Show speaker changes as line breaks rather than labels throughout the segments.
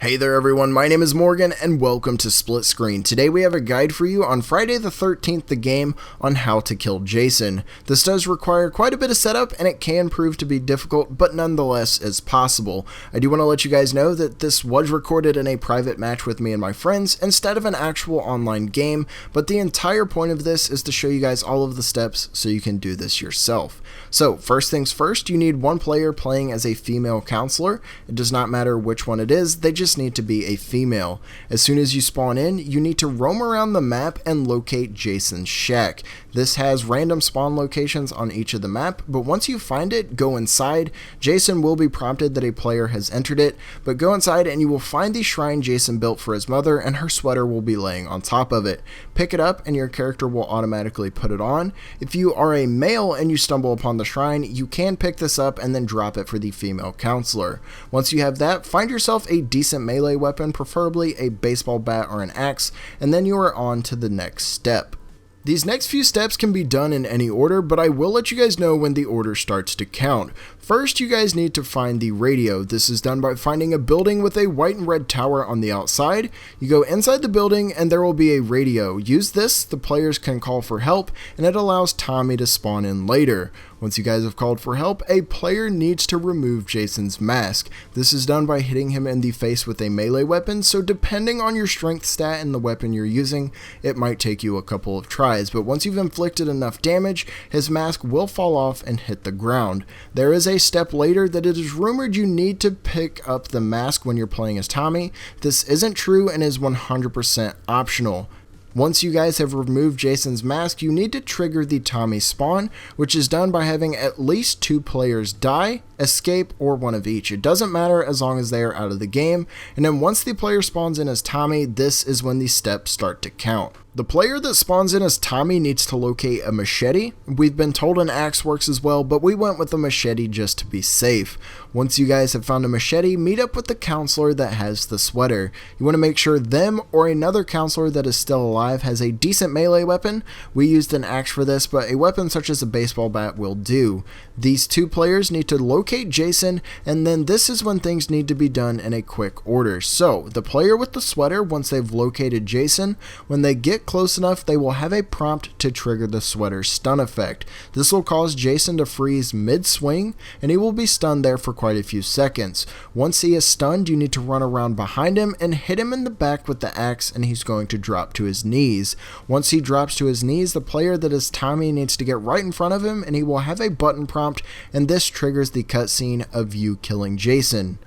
Hey there everyone, my name is Morgan and welcome to Split Screen. Today we have a guide for you on Friday the 13th, the game, on how to kill Jason. This does require quite a bit of setup and it can prove to be difficult, but nonetheless is possible. I do want to let you guys know that this was recorded in a private match with me and my friends instead of an actual online game, but the entire point of this is to show you guys all of the steps so you can do this yourself. So first things first, you need one player playing as a female counselor. It does not matter which one it is, they just need to be a female. As soon as you spawn in, you need to roam around the map and locate Jason's shack. This has random spawn locations on each of the map, but once you find it, go inside. Jason will be prompted that a player has entered it, but go inside and you will find the shrine Jason built for his mother, and her sweater will be laying on top of it. Pick it up and your character will automatically put it on. If you are a male and you stumble upon the shrine, you can pick this up and then drop it for the female counselor. Once you have that, find yourself a decent melee weapon, preferably a baseball bat or an axe, and then you are on to the next step. These next few steps can be done in any order, but I will let you guys know when the order starts to count. First, you guys need to find the radio. This is done by finding a building with a white and red tower on the outside. You go inside the building and there will be a radio. Use this, the players can call for help, and it allows Tommy to spawn in later. Once you guys have called for help, a player needs to remove Jason's mask. This is done by hitting him in the face with a melee weapon, so depending on your strength stat and the weapon you're using, it might take you a couple of tries, but once you've inflicted enough damage, his mask will fall off and hit the ground. There is a step later that it is rumored you need to pick up the mask when you're playing as Tommy. This isn't true and is 100% optional. Once you guys have removed Jason's mask, you need to trigger the Tommy spawn, which is done by having at least 2 players die, escape, or one of each. It doesn't matter as long as they are out of the game, and then once the player spawns in as Tommy, this is when the steps start to count. The player that spawns in as Tommy needs to locate a machete. We've been told an axe works as well, but we went with a machete just to be safe. Once you guys have found a machete, meet up with the counselor that has the sweater. You want to make sure them or another counselor that is still alive has a decent melee weapon. We used an axe for this, but a weapon such as a baseball bat will do. These 2 players need to locate Jason, and then this is when things need to be done in a quick order. So, the player with the sweater, once they've located Jason, when they get close enough, they will have a prompt to trigger the sweater stun effect. This will cause Jason to freeze mid-swing, and he will be stunned there for quite a few seconds. Once he is stunned, you need to run around behind him and hit him in the back with the axe, and he's going to drop to his knees. Once he drops to his knees, the player that is Tommy needs to get right in front of him, and he will have a button prompt, and this triggers the cutscene of you killing Jason.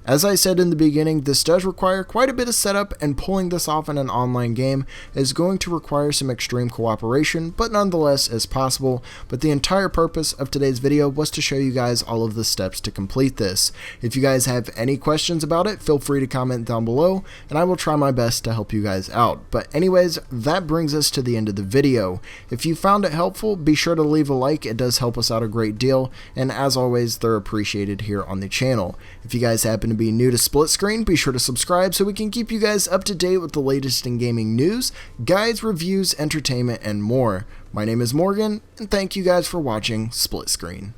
As I said in the beginning, this does require quite a bit of setup, and pulling this off in an online game is going to require some extreme cooperation, but nonetheless is possible. But the entire purpose of today's video was to show you guys all of the steps to complete this. If you guys have any questions about it, feel free to comment down below, and I will try my best to help you guys out. But anyways, that brings us to the end of the video. If you found it helpful, be sure to leave a like, it does help us out a great deal, and as always, they're appreciated here on the channel. If you guys happen to be new to Split Screen, be sure to subscribe so we can keep you guys up to date with the latest in gaming news, guides, reviews, entertainment, and more. My name is Morgan, and thank you guys for watching Split Screen.